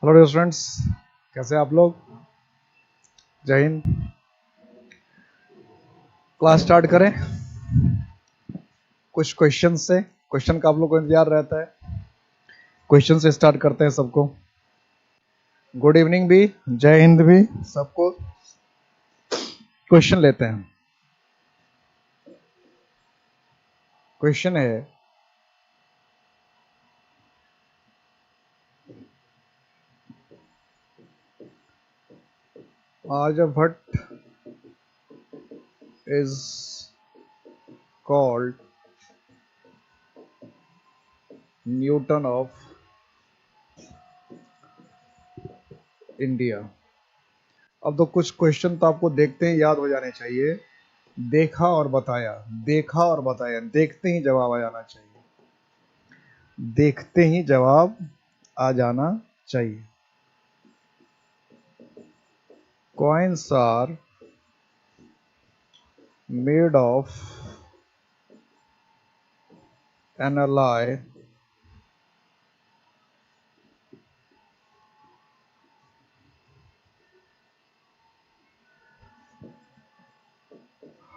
Hello dear students, कैसे आप लोग? जय हिंद। क्लास स्टार्ट करें कुछ क्वेश्चन से। क्वेश्चन का आप लोग को इंतजार रहता है। क्वेश्चन से स्टार्ट करते हैं सबको। गुड इवनिंग भी, जय हिंद भी सबको। क्वेश्चन लेते हैं। क्वेश्चन है, Aryabhata is called Newton of India. अब तो कुछ क्वेश्चन तो आपको देखते ही याद हो जाने चाहिए। देखा और बताया, देखा और बताया, देखते ही जवाब आ जाना चाहिए। देखते ही जवाब आ जाना चाहिए। Coins are made of an alloy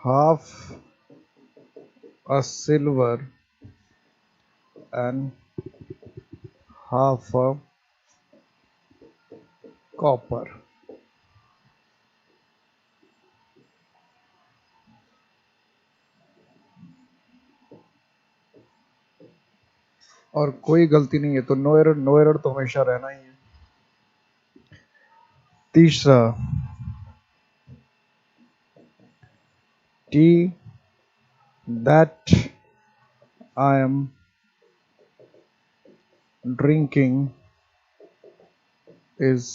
half a silver and half a copper। और कोई गलती नहीं है, तो नो एरर, नो एरर तो हमेशा रहना ही है। तीसरा, T that I am drinking is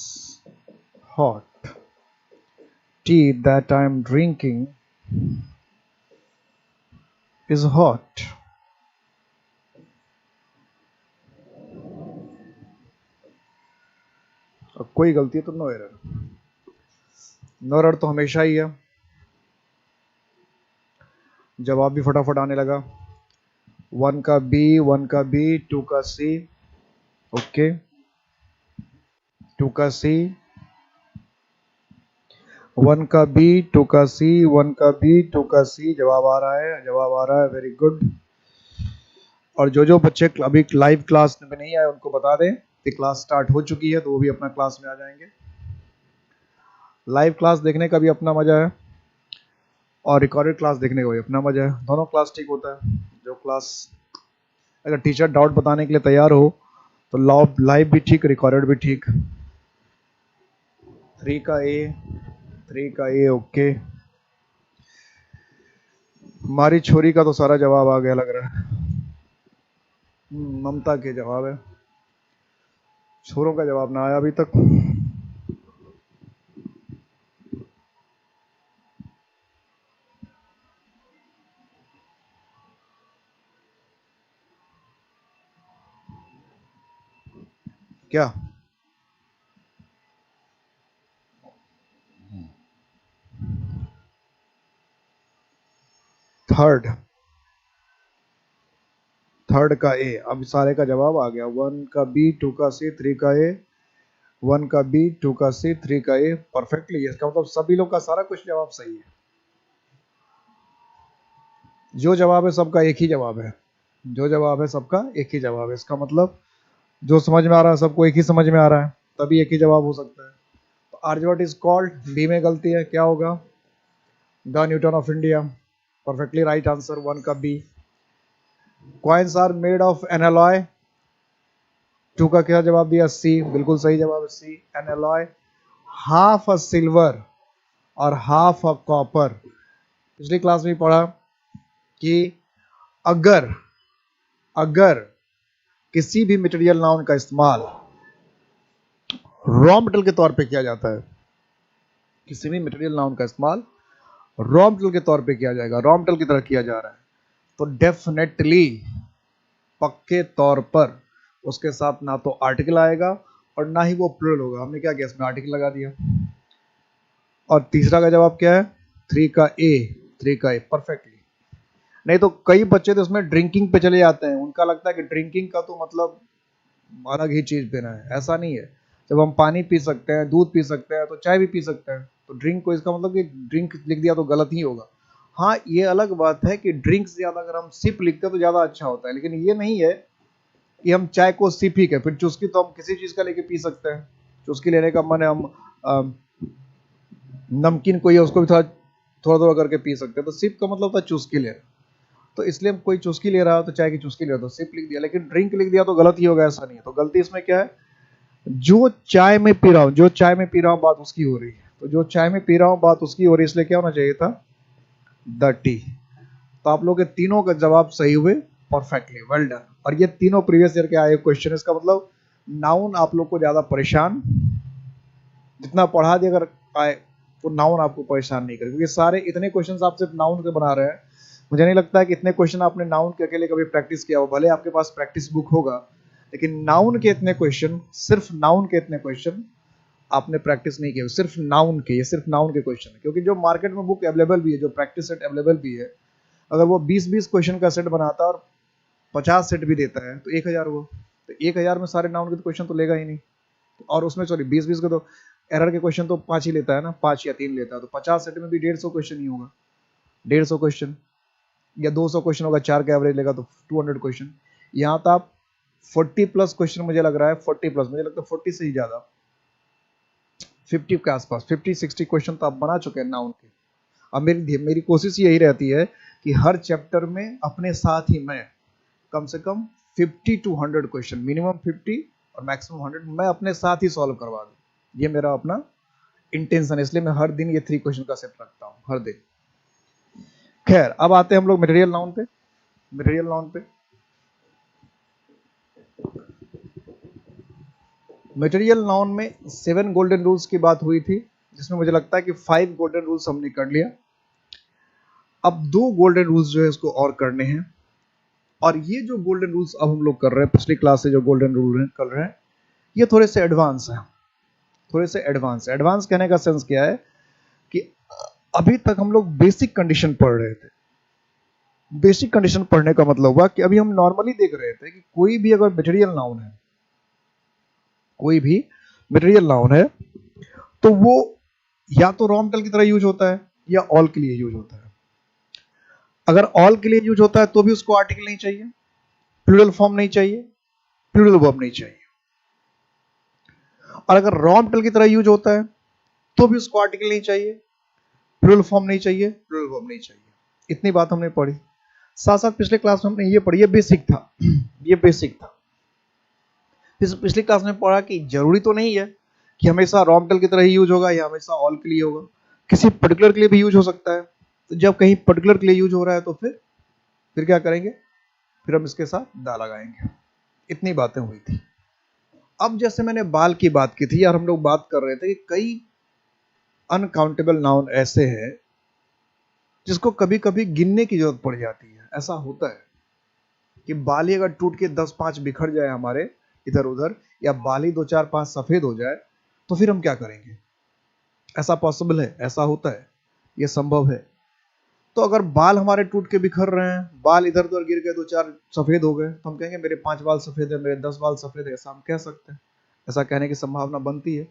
hot। tea that I am drinking is hot। और कोई गलती है तो नो एरर। नो एरर तो हमेशा ही है। जवाब भी फटाफट आने लगा। 1 का बी, 1 का बी, 2 का सी, ओके, 2 का सी, 1 का बी, 2 का सी, 1 का बी, 2 का सी। जवाब आ रहा है, जवाब आ रहा है, वेरी गुड। और जो जो बच्चे अभी लाइव क्लास में नहीं आए उनको बता दें कि क्लास स्टार्ट हो चुकी है, तो वो भी अपना क्लास में आ जाएंगे। लाइव क्लास देखने का भी अपना मजा है और रिकॉर्डेड क्लास देखने का भी अपना मजा है। दोनों क्लास ठीक होता है। जो क्लास, अगर टीचर डाउट बताने के लिए तैयार हो तो लाइव भी ठीक, रिकॉर्डेड भी ठीक। 3 का ए, 3 का ए, ओके। हमारी छोरी का तो सारा जवाब आ गया लग रहा है। ममता के जवाब है, छोरों का जवाब ना आया अभी तक। क्या थर्ड, थर्ड का ए। अब सारे का जवाब आ गया। 1 का बी, 2 का सी, 3 का ए। 1 का बी, 2 का सी, 3 का ए, परफेक्टली। इसका मतलब सभी लोग का सारा कुछ जवाब सही है। जो जवाब है सबका एक ही जवाब है। जो जवाब है सबका एक ही जवाब है। इसका मतलब जो समझ में आ रहा है सबको एक ही समझ में आ रहा है, तभी एक ही जवाब हो सकता है। तो आर्यभट्ट इज कॉल्ड, बी में गलती है, क्या होगा? The Newton of India, perfectly right answer 1 का B. Coins are made of an alloy, 2 का क्या जवाब दिया? सी, बिल्कुल सही जवाब है C, an alloy. Half a silver और हाफ अ कॉपर। पिछली क्लास में पढ़ा कि अगर अगर किसी भी मटेरियल नाउन का इस्तेमाल रॉ मटेरियल के तौर पे किया जाता है, किसी भी मटेरियल नाउन का इस्तेमाल रॉ मटेरियल के तौर पे किया जाएगा, रॉ मटेरियल की तरह किया जा रहा है, तो डेफिनेटली, पक्के तौर पर उसके साथ ना तो आर्टिकल आएगा और ना ही वो प्लूरल होगा। हमने क्या किया, इसमें आर्टिकल लगा दिया। और तीसरा का जवाब क्या है? 3 का ए, 3 का ए, परफेक्टली। नहीं तो कई बच्चे तो इसमें ड्रिंकिंग पे चले जाते हैं, उनका लगता है कि ड्रिंकिंग का तो मतलब अलग ही चीज पीना है। ऐसा नहीं है, जब हम पानी पी सकते हैं, दूध पी सकते हैं, तो चाय भी पी सकते हैं। तो ड्रिंक को इसका मतलब कि ड्रिंक लिख दिया तो गलत ही होगा। हाँ, ये अलग बात है कि ड्रिंक से ज्यादा अगर हम सिप लिखते हैं तो ज्यादा अच्छा होता है, लेकिन ये नहीं है कि हम चाय को सिप ही के, फिर चुस्की तो हम किसी चीज का लेके पी सकते हैं। चुस्की लेने का मन है, हम नमकीन कोई है उसको भी थोड़ा थोड़ा थोड़ा करके पी सकते हैं, तो सिप का मतलब था चुस्की लेना। तो इसलिए कोई चुस्की ले रहा हो तो चाय की चुस्की ले रहा, तो सिप लिख दिया, लेकिन ड्रिंक लिख दिया तो गलत ही होगा, ऐसा नहीं है। तो गलती इसमें क्या है, जो चाय में पी रहा हूँ, जो चाय में पी रहा हूँ बात उसकी हो रही है, तो जो चाय में पी रहा हूँ बात उसकी हो रही है, इसलिए क्या होना चाहिए था, द टी। तो आप लोग के तीनों का जवाब सही हुए, परफेक्टली, वेल डन। और ये तीनों प्रीवियस ईयर के आए क्वेश्चन, इसका मतलब नाउन आप लोग को ज्यादा परेशान, जितना पढ़ा दिया अगर आए तो नाउन आपको परेशान नहीं करे, क्योंकि सारे इतने क्वेश्चन आप सिर्फ नाउन के बना रहे हैं। मुझे नहीं लगता है कि इतने क्वेश्चन आपने नाउन के अकेले कभी प्रैक्टिस किया हो, भले आपके पास प्रैक्टिस बुक होगा, लेकिन नाउन के इतने क्वेश्चन, सिर्फ नाउन के इतने क्वेश्चन आपने प्रैक्टिस नहीं किया, सिर्फ नाउन के, ये सिर्फ नाउन के क्वेश्चन है। क्योंकि जो मार्केट में बुक अवेलेबल भी है, जो प्रैक्टिस सेट अवेलेबल भी है, अगर वो 20-20 क्वेश्चन का सेट बनाता है और 50 सेट भी देता है तो 1000 हुआ, तो 1000 में सारे नाउन के क्वेश्चन तो लेगा ही नहीं। और उसमें सॉरी 20-20 के तो एरर के क्वेश्चन तो 5 ही लेता है ना, 5 या 3 लेता है, तो 50 सेट में भी 150 क्वेश्चन ही होगा, 150 क्वेश्चन या 200 क्वेश्चन होगा, 4 का एवरेज लेगा तो 200 क्वेश्चन। यहाँ तो आप 40 प्लस क्वेश्चन, मुझे लग रहा है 40 प्लस, मुझे लगता है 40 से ही ज्यादा, 50 के आसपास, 50-60 क्वेश्चन तो आप बना चुके हैं नाउन के। अब मेरी कोशिश यही रहती है कि हर चैप्टर में अपने साथ ही मैं कम से कम 50 to 100 क्वेश्चन, मिनिमम 50 और मैक्सिमम 100 मैं अपने साथ ही सॉल्व करवा दूं, ये मेरा अपना इंटेंशन है। इसलिए मैं हर दिन ये 3 क्वेश्चन का सेट रखता हूं, हर दिन। खैर, अब आते हैं हम लोग मटेरियल नाउन पे। मटेरियल नाउन पे मटेरियल नाउन में 7 गोल्डन रूल्स की बात हुई थी, जिसमें मुझे लगता है कि 5 गोल्डन रूल्स हमने कर लिया। अब 2 गोल्डन रूल्स जो है इसको और करने हैं, और ये जो गोल्डन रूल्स अब हम लोग कर रहे हैं, पिछली क्लास से जो गोल्डन रूल कर रहे हैं, ये थोड़े से एडवांस है, थोड़े से एडवांस। एडवांस कहने का सेंस क्या है कि अभी तक हम लोग बेसिक कंडीशन पढ़ रहे थे। बेसिक कंडीशन पढ़ने का मतलब हुआ कि अभी हम नॉर्मली देख रहे थे कि कोई भी अगर मटेरियल नाउन है, कोई भी मटेरियल नाउन है, तो वो या तो रॉ मटेरियल की तरह यूज होता है या ऑल के लिए यूज होता है। अगर ऑल के लिए यूज होता है तो भी उसको आर्टिकल नहीं चाहिए, प्लूरल फॉर्म नहीं चाहिए, प्लूरल वर्ब नहीं चाहिए। और अगर रॉ मटेरियल की तरह यूज होता है तो भी उसको आर्टिकल नहीं चाहिए, प्लूरल फॉर्म नहीं चाहिए, प्लूरल वर्ब नहीं चाहिए। इतनी बात हमने पढ़ी। साथ साथ पिछले क्लास में हमने ये पढ़ी, ये बेसिक था, ये बेसिक था। पिछली क्लास में पढ़ा कि जरूरी तो नहीं है कि हमेशा रॉ मटेरियल की तरह ही यूज होगा या हमेशा ऑल के लिए होगा, किसी पर्टिकुलर के लिए भी यूज हो सकता है। तो जब कहीं पर्टिकुलर के लिए यूज हो रहा है तो फिर क्या करेंगे, फिर हम इसके साथ दा लगाएंगे। इतनी बातें हुई थी। अब जैसे मैंने बाल की बात की थी यार, हम लोग बात कर रहे थे कि कई अनकाउंटेबल नाउन ऐसे हैं जिसको कभी कभी गिनने की जरूरत पड़ जाती है। ऐसा होता है कि बाली अगर टूट के 10-5 बिखर जाए हमारे इधर उधर, या बाली 2-4-5 सफेद हो जाए, तो फिर हम क्या करेंगे। ऐसा पॉसिबल है, ऐसा होता है, यह संभव है। तो अगर बाल हमारे टूट के बिखर रहे हैं, बाल इधर उधर गिर गए, 2-4 सफेद हो गए, तो हम कहेंगे मेरे 5 बाल सफेद है, मेरे 10 बाल सफेद है, ऐसा हम कह सकते हैं। ऐसा कहने की संभावना बनती है।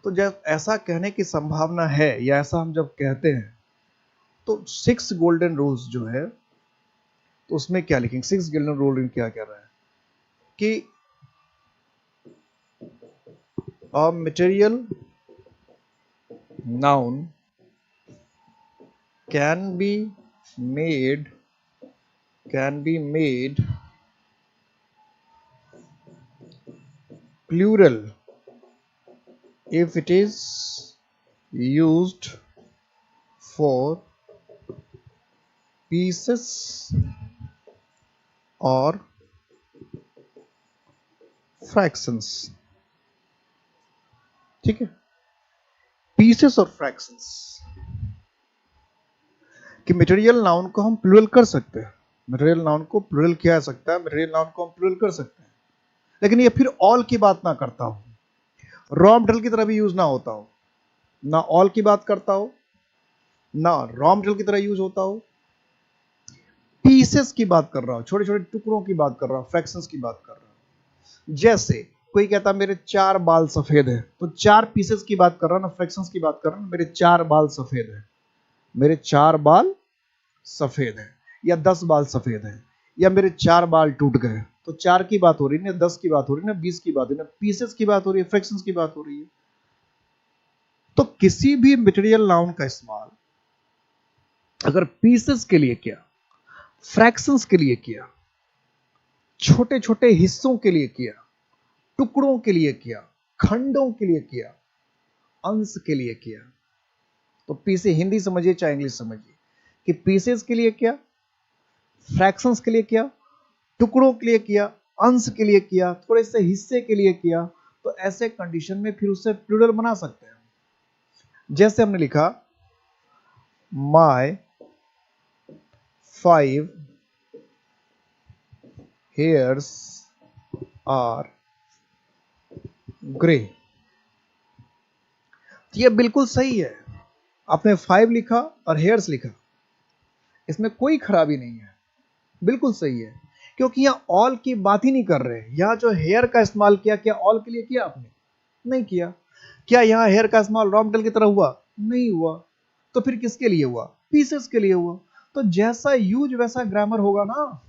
तो जब ऐसा कहने की संभावना है या ऐसा हम जब कहते हैं, तो 6 गोल्डन रूल्स जो है, तो उसमें क्या लिखेंगे, 6 गोल्डन रूल क्या कह रहा है कि a material noun can be made plural if it is used for pieces or fractions। ठीक है, पीसेस और फ्रैक्शंस कि मटेरियल नाउन को हम प्लूरल कर सकते हैं, मटेरियल नाउन को प्लूरल किया जा सकता है, मटेरियल नाउन को हम प्लूरल कर सकते हैं, लेकिन ये फिर ऑल की बात ना करता हो, रॉ मटेरियल की तरह भी यूज ना होता हो, ना ऑल की बात करता हो, ना रॉ मटेरियल की तरह यूज होता हो, पीसेस की बात कर रहा हो, छोटे छोटे टुकड़ों की बात कर रहा हूं, फ्रैक्शंस की बात कर रहा हूं। जैसे कोई कहता मेरे 4 बाल सफेद है, तो 4 पीसेस की बात कर रहा ना, फ्रैक्शंस की बात कर रहा ना, मेरे 4 बाल सफेद है, मेरे 4 बाल सफेद है, या 10 बाल सफेद है, या मेरे 4 बाल टूट गए, तो 4 की बात हो रही है ना, 10 की बात हो रही है ना, 20 की बात हो रही है ना, पीसेस की बात हो रही है, फ्रैक्शंस की बात हो रही है। तो किसी भी मटेरियल नाउन का इस्तेमाल अगर पीसेस के लिए किया, फ्रैक्शंस के लिए किया, छोटे छोटे हिस्सों के लिए किया, टुकड़ों के लिए किया, खंडों के लिए किया, अंश के लिए किया, तो पीसे हिंदी समझिए चाहे इंग्लिश समझिए कि पीसेस के लिए किया, फ्रैक्शंस के लिए किया, टुकड़ों के लिए किया, अंश के लिए किया, थोड़े से हिस्से के लिए किया, तो ऐसे कंडीशन में फिर उससे प्लूरल बना सकते हैं। जैसे हमने लिखा माय 5 hairs are ग्रे। ये बिल्कुल सही है, आपने 5 लिखा और हेयर्स लिखा, इसमें कोई खराबी नहीं है, बिल्कुल सही है, क्योंकि यहां ऑल की बात ही नहीं कर रहे। यहां जो हेयर का इस्तेमाल किया, क्या ऑल के लिए किया आपने? नहीं किया। क्या यहां हेयर का इस्तेमाल रॉ मेटेरियल की तरह हुआ? नहीं हुआ। तो फिर किसके लिए हुआ? पीसेस के लिए हुआ। तो जैसा यूज वैसा ग्रामर होगा ना,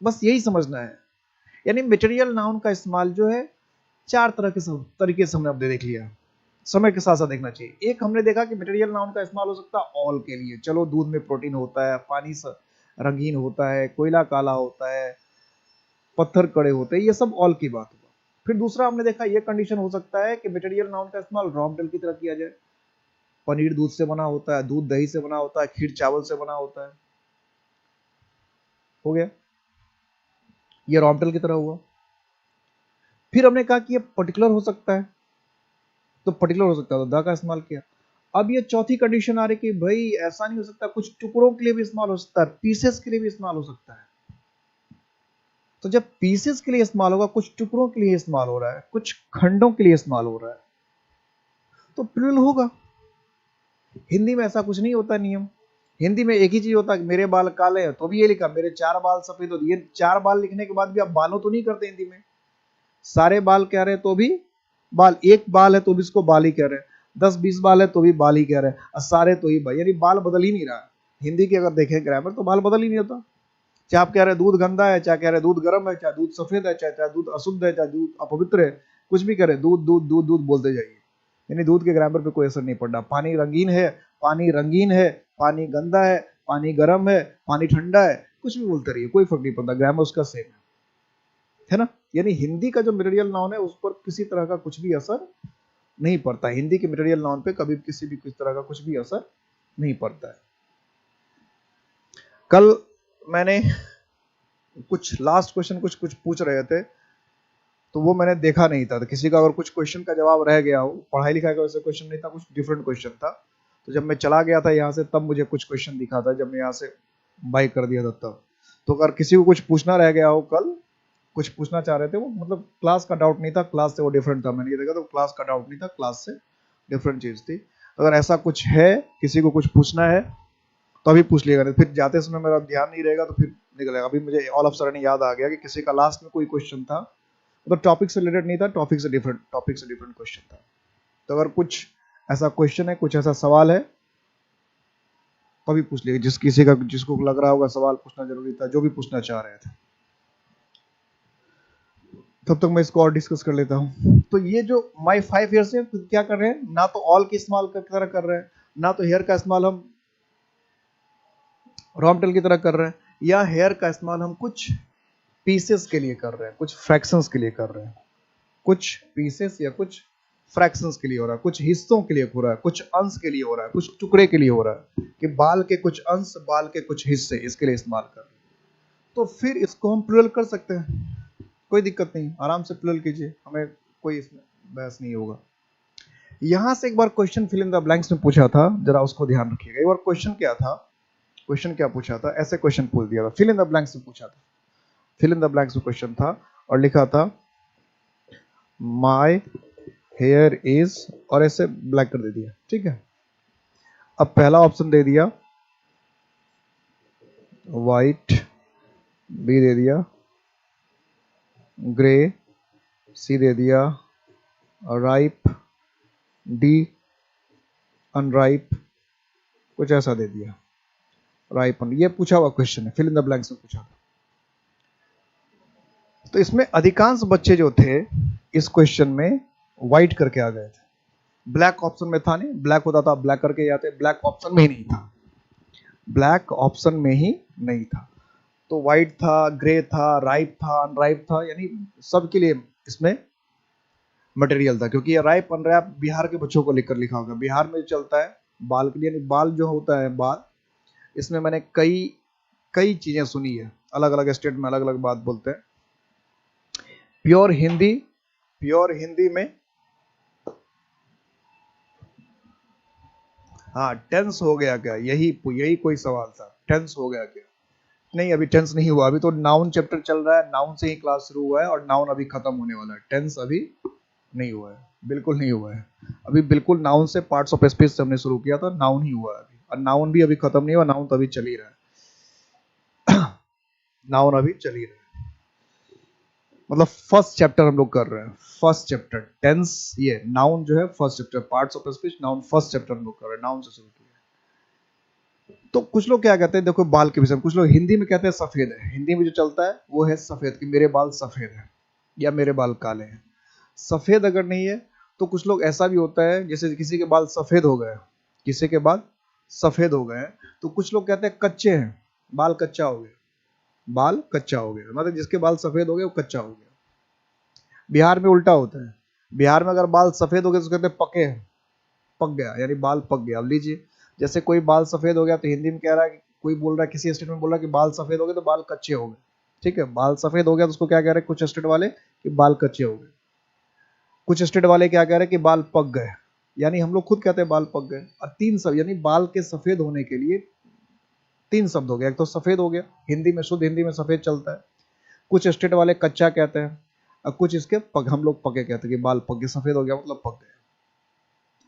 बस यही समझना है। यानी मटेरियल नाउन का इस्तेमाल जो है 4 तरह के तरीके से हमने अब देख लिया, समय के साथ साथ देखना चाहिए। एक हमने देखा कि मटेरियल नाउन का इस्तेमाल हो सकता है ऑल के लिए, चलो दूध में प्रोटीन होता है, पानी रंगीन होता है, कोयला काला होता है, पत्थर कड़े होते हैं, ये सब ऑल की बात हुआ। फिर दूसरा हमने देखा ये कंडीशन हो सकता है कि मटेरियल नाउन का इस्तेमाल रॉ मटेरियल की तरह किया जाए। पनीर दूध से बना होता है, दूध दही से बना होता है, खीर चावल से बना होता है, हो गया, ये रॉ मटेरियल की तरह हुआ। फिर हमने कहा कि ये पर्टिकुलर हो सकता है, तो पर्टिकुलर हो सकता है, तो द का इस्तेमाल किया। अब ये चौथी कंडीशन आ रही कि भाई ऐसा नहीं हो सकता, कुछ टुकड़ों के लिए भी इस्तेमाल हो सकता है, पीसेस के लिए भी इस्तेमाल हो सकता है। तो जब पीसेस के लिए इस्तेमाल होगा, कुछ टुकड़ों के लिए इस्तेमाल हो रहा है, कुछ खंडों के लिए इस्तेमाल हो रहा है, तो प्लूरल होगा। हिंदी में ऐसा कुछ नहीं होता नियम। हिंदी में एक ही चीज होता है कि मेरे बाल काले हैं, तो भी ये लिखा मेरे 4 बाल सफेद होते। ये 4 बाल लिखने के बाद भी आप बालों तो नहीं करते हिंदी में, सारे बाल कह रहे हैं तो भी बाल, एक बाल है तो भी इसको बाल ही कह रहे हैं, 10-20 बाल है तो भी बाल ही कह रहे हैं, और सारे तो ही बाल, यानी बाल बदल ही नहीं रहा। हिंदी की अगर देखें ग्रामर तो बाल बदल ही नहीं होता। चाहे आप कह रहे हैं दूध गंदा है, चाहे कह रहे हैं दूध गर्म है, चाहे दूध सफेद है, चाहे दूध अशुद्ध है, चाहे दूध अपवित्र है, कुछ भी करे, दूध दूध दूध दूध बोलते जाइए, यानी दूध के ग्रामर पे कोई असर नहीं पड़ रहा। पानी रंगीन है, पानी रंगीन है, पानी गंदा है, पानी गर्म है, पानी ठंडा है, कुछ भी बोलते रहिए, कोई फर्क नहीं पड़ता, ग्रामर उसका सेम है ना। यानी हिंदी का जो मटेरियल नाउन है उस पर किसी तरह का कुछ भी असर नहीं पड़ता। हिंदी के मटेरियल नाउन पे कभी किसी भी किस तरह का कुछ भी असर नहीं पड़ता है। कल मैंने कुछ लास्ट क्वेश्चन कुछ कुछ पूछ रहे थे, तो वो मैंने देखा नहीं था, तो किसी का अगर कुछ क्वेश्चन का जवाब रह गया हो, पढ़ाई लिखाई का वैसे क्वेश्चन नहीं था, कुछ डिफरेंट क्वेश्चन था, तो जब मैं चला गया था यहाँ से तब मुझे कुछ क्वेश्चन दिखा था, जब मैं यहाँ से बाई कर दिया था तब। तो अगर किसी को कुछ पूछना रह गया हो, कल कुछ पूछना चाह रहे थे वो, मतलब क्लास का डाउट नहीं था, क्लास से वो डिफरेंट था, मैंने ये देखा तो क्लास का डाउट नहीं था, क्लास से डिफरेंट चीज थी। अगर ऐसा कुछ है, किसी को कुछ पूछना है तो अभी पूछ लिएगा, नहीं फिर जाते समय मेरा ध्यान नहीं रहेगा तो फिर निकलेगा। अभी मुझे ऑल ऑफ सडन याद आ गया कि किसी का लास्ट में कोई क्वेश्चन था, मतलब टॉपिक से रिलेटेड नहीं था, टॉपिक से डिफरेंट क्वेश्चन था। तो अगर कुछ ऐसा क्वेश्चन है, कुछ ऐसा सवाल है तो अभी पूछ लीजिए, जिस किसी का जिसको लग रहा होगा सवाल पूछना जरूरी था, जो भी पूछना चाह रहे थे। तब तक मैं इसको और डिस्कस कर लेता हूँ। तो ये जो माई 5 ईयर्स है क्या कर रहे हैं, ना तो ऑल के इस्तेमाल की तरह कर रहे हैं, ना तो हेयर का इस्तेमाल हम रॉ मटेरियल की तरह कर रहे हैं, या हेयर का इस्तेमाल हम कुछ पीसेस के लिए कर रहे हैं, कुछ फ्रैक्शंस के लिए कर रहे हैं, कुछ पीसेस या कुछ फ्रैक्शंस के लिए हो रहा है, कुछ हिस्सों के लिए हो रहा है, कुछ अंश के लिए हो रहा है, कुछ टुकड़े के लिए हो रहा है, कि बाल के कुछ अंश, बाल के कुछ हिस्से, इसके लिए इस्तेमाल कर रहे हैं। तो फिर इसको हम प्लूरल कर सकते हैं, कोई दिक्कत नहीं, आराम से प्लूरल कीजिए, हमें कोई इसमें बहस नहीं होगा। यहां से एक बार question fill in the blanks में पूछा था, जरा उसको ध्यान रखिएगा। एक बार क्वेश्चन क्या था, क्वेश्चन क्या पूछा था, ऐसे क्वेश्चन पूछ दिया था, फिल इन द ब्लैंक्स में पूछा था, फिल इन द ब्लैंक्स में क्वेश्चन था और लिखा था माय हेयर इज, और ऐसे ब्लैक कर दे दिया, ठीक है। अब पहला ऑप्शन दे दिया वाइट, बी दे दिया ग्रे, सी दे दिया, राइप, डी अनराइप, कुछ ऐसा दे दिया, राइप। ये पूछा हुआ क्वेश्चन है, फिल इन द ब्लैंक्स में पूछा था। तो इसमें अधिकांश बच्चे जो थे इस क्वेश्चन में व्हाइट करके आ गए थे। ब्लैक ऑप्शन में था नहीं, ब्लैक होता था ब्लैक करके जाते, ब्लैक ऑप्शन में ही नहीं था, ब्लैक ऑप्शन में ही नहीं था। तो व्हाइट था, ग्रे था, राइप था, अनराइप था, यानी सबके लिए इसमें मटेरियल था। क्योंकि ये राइप अनराइप बिहार के बच्चों को लेकर लिखा होगा, बिहार में चलता है बाल के लिए, यानी बाल जो होता है बाल, इसमें मैंने कई कई चीजें सुनी है, अलग अलग स्टेट में अलग अलग बात बोलते हैं। प्योर हिंदी, प्योर हिंदी में हाँ टेंस हो गया क्या, यही यही कोई सवाल था, टेंस हो गया क्या? नहीं अभी टेंस नहीं हुआ, अभी तो नाउन चैप्टर चल रहा है, नाउन से ही क्लास शुरू हुआ है और नाउन अभी खत्म होने वाला है, टेंस अभी नहीं हुआ है, बिल्कुल नहीं हुआ है। अभी बिल्कुल नाउन से पार्ट्स ऑफ स्पीच से हमने शुरू किया था, नाउन ही हुआ है अभी, और नाउन भी अभी खत्म नहीं हुआ, नाउन तो अभी चल ही रहा है नाउन अभी चल ही रहा है, मतलब फर्स्ट चैप्टर हम लोग कर रहे हैं, फर्स्ट चैप्टर टेंस, ये नाउन जो है first chapter, parts of speech noun first chapter हम लोग कर रहे हैं, नाउन से शुरू किया। तो कुछ लोग क्या कहते हैं, देखो बाल के विषय में, कुछ लोग हिंदी में कहते हैं सफेद है, हिंदी में जो चलता है वो है सफेद, कि मेरे बाल सफेद है या मेरे बाल काले हैं। सफेद अगर नहीं है तो कुछ लोग ऐसा भी होता है, जैसे किसी के बाल सफेद हो गए, किसी के बाल सफेद हो गए, तो कुछ लोग कहते हैं कच्चे हैं, बाल कच्चा हो गया, बाल कच्चा हो गया, मतलब जिसके बाल सफेद हो गए वो कच्चा हो गया। बिहार में उल्टा होता है, बिहार में अगर बाल सफेद हो गए तो कहते हैं पके हैं, पक गया, यानी बाल पक गया। अब लीजिए, जैसे कोई बाल सफेद हो गया तो हिंदी में कह रहा है, कोई बोल रहा है, किसी स्टेट में बोल रहा है कि बाल सफेद हो गए तो बाल कच्चे हो गए, ठीक है, बाल सफेद हो गया तो उसको क्या कह रहे हैं कुछ स्टेट वाले, कि बाल कच्चे हो गए। कुछ स्टेट वाले क्या कह रहे हैं कि बाल पक गए, यानी हम लोग खुद कहते हैं बाल पक गए। और तीन शब्द, यानी बाल के सफेद होने के लिए तीन शब्द हो गया, एक तो सफेद हो गया, हिंदी में शुद्ध हिंदी में सफेद चलता है, कुछ स्टेट वाले कच्चा कहते हैं, और कुछ इसके पग, हम लोग पके कहते हैं कि बाल पक गए, सफेद हो गया मतलब पक गए।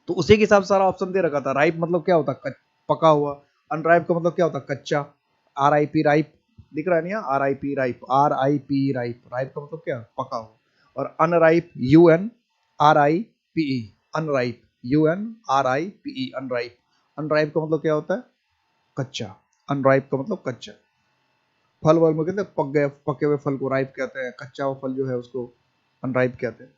तो उसी के हिसाब से सारा ऑप्शन दे रखा था। राइप मतलब क्या होता है, पका हुआ। अनराइप का मतलब क्या होता है, कच्चा। आर आई पी राइप दिख रहा है नहीं, R I P ripe, R I P ripe, ripe का मतलब क्या, पका हुआ। और unripe, U N R I P E, unripe, U N R I P E, unripe. Unripe का मतलब क्या होता है, कच्चा, अनराइप का मतलब कच्चा। फल वल में कहते हैं पक गए, पके हुए फल को राइप कहते हैं, कच्चा हुआ फल जो है उसको अनराइप कहते हैं।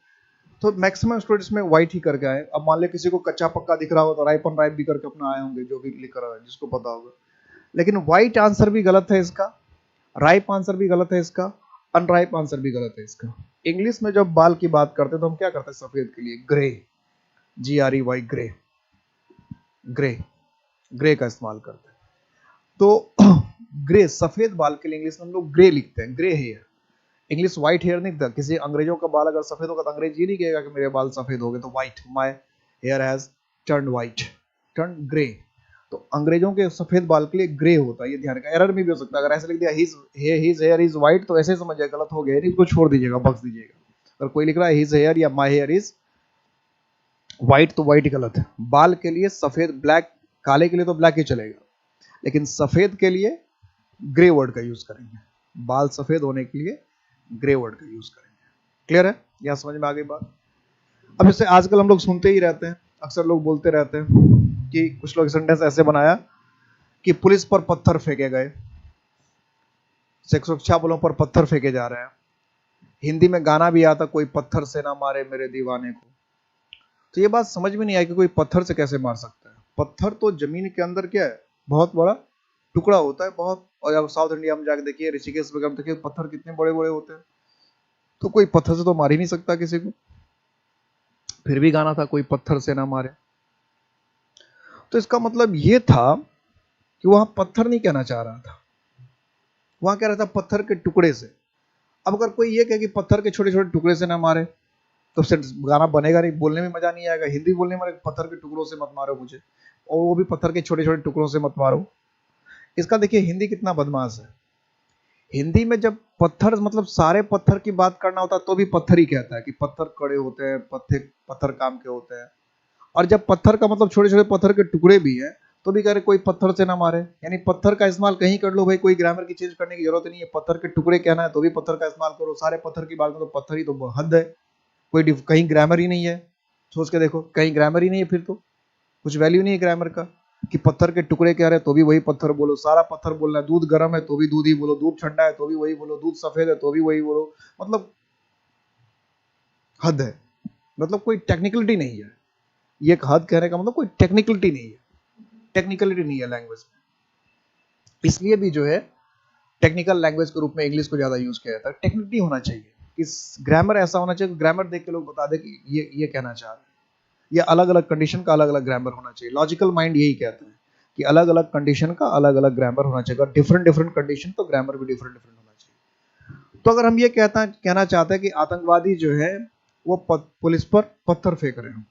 तो मैक्सिमम स्टूडेंट्स में व्हाइट ही करके आए। अब मान ले किसी को कच्चा पक्का दिख रहा हो तो राइप ऑन राइप भी करके अपना आए होंगे, जो भी लिख रहा है जिसको पता होगा। लेकिन व्हाइट आंसर भी गलत है इसका, राइप आंसर भी गलत है इसका, अनराइप आंसर भी गलत है इसका। इंग्लिश में जब बाल की बात करते हैं तो हम क्या करते हैं, सफेद के लिए grey, G R E Y, grey, grey, grey का इस्तेमाल करते हैं। तो ग्रे सफेद बाल के लिए इंग्लिश में हम लोग ग्रे लिखते हैं, grey hair. English white hair नहीं था। किसी अंग्रेजों का बाल अगर सफेद होगा तो अंग्रेज ये नहीं कहेगा कि मेरे बाल सफेद हो गए, तो white, my hair has turn white, turn grey. तो अंग्रेजों के सफेद बाल के लिए ग्रे होता है, ये ध्यान रखना। एरर में भी हो सकता है, अगर ऐसे लिख दिया हिज हेयर इज व्हाइट तो ऐसे समझ जाए गलत हो गया, इसको छोड़ दीजिएगा, बख्श दीजिएगा। अगर कोई लिख रहा है हिज हेयर या माय हेयर इज व्हाइट तो व्हाइट गलत है। बाल के लिए सफेद, ब्लैक, काले के लिए तो ब्लैक ही चलेगा, लेकिन सफेद के लिए ग्रे वर्ड का यूज करेंगे। बाल सफेद होने के लिए ग्रे वर्ड का यूज करेंगे। क्लियर है, यहां समझ में आ गई बात। अब जैसे आजकल हम लोग सुनते ही रहते हैं, अक्सर लोग बोलते रहते हैं कि कुछ लोग सेंटेंस ऐसे बनाया कि पुलिस पर पत्थर फेंके गए, सुरक्षा बलों पर पत्थर फेंके जा रहे हैं। हिंदी में गाना भी आता, कोई पत्थर से ना मारे मेरे दीवाने को। तो ये बात समझ में नहीं आई कि कोई पत्थर से कैसे मार सकता है। पत्थर तो जमीन के अंदर क्या है, बहुत बड़ा टुकड़ा होता है, बहुत। और अब साउथ इंडिया में जाके देखिए, ऋषिकेश वगैरह देखिए, पत्थर कितने बड़े बड़े होते हैं। तो कोई पत्थर से तो मार ही नहीं सकता किसी को, फिर भी गाना था कोई पत्थर से ना मारे। तो इसका मतलब ये था कि वहां पत्थर नहीं कहना चाह रहा था, वहां कह रहा था पत्थर के टुकड़े से। अब अगर कोई ये कहे कि पत्थर के छोटे छोटे टुकड़े से ना मारे तो फिर गाना बनेगा नहीं, बोलने में मजा नहीं आएगा। हिंदी बोलने में पत्थर के टुकड़ों से मत मारो मुझे, और वो भी पत्थर के छोटे छोटे टुकड़ों से मत मारो। इसका देखिए हिंदी कितना बदमाश है। हिंदी में जब पत्थर मतलब सारे पत्थर की बात करना होता है तो भी पत्थर ही कहता है कि पत्थर कड़े होते हैं, पत्थर पत्थर काम के होते हैं। और जब पत्थर का मतलब छोटे छोटे पत्थर के टुकड़े भी हैं तो भी कह रहे कोई पत्थर से ना मारे, यानी पत्थर का इस्तेमाल कहीं कर लो भाई, कोई ग्रामर की चेंज करने की जरूरत नहीं है। पत्थर के टुकड़े कहना है तो भी पत्थर का इस्तेमाल करो, सारे पत्थर की बात करो तो पत्थर ही तो हद है। कोई कहीं ग्रामर ही नहीं है, सोच के देखो, कहीं ग्रामर ही नहीं है, फिर तो कुछ वैल्यू नहीं है ग्रामर का। कि पत्थर के टुकड़े कह रहे हैं तो भी वही पत्थर बोलो, सारा पत्थर बोलना है, दूध गर्म है तो भी दूध ही बोलो, दूध ठंडा है तो भी वही बोलो, दूध सफेद है तो भी वही बोलो, मतलब हद है, मतलब कोई टेक्निकलिटी नहीं है। ये एक हद कहने का मतलब कोई टेक्निकलिटी नहीं है, टेक्निकलिटी नहीं है लैंग्वेज में। इसलिए भी जो है टेक्निकल लैंग्वेज के रूप में इंग्लिश को ज्यादा यूज किया जाता है। टेक्निकलिटी होना चाहिए, इस ग्रामर ऐसा होना चाहिए, ग्रामर देख के लोग बता दे कि ये कहना चाह रहे हैं। ये अलग अलग कंडीशन का अलग अलग ग्रामर होना चाहिए। लॉजिकल माइंड यही कहता है कि अलग अलग कंडीशन का अलग अलग ग्रामर होना चाहिए, और डिफरेंट डिफरेंट कंडीशन तो ग्रामर भी डिफरेंट डिफरेंट होना चाहिए। तो अगर हम ये कहना चाहते हैं कि आतंकवादी जो है वो पुलिस पर पत्थर फेंक रहे हैं,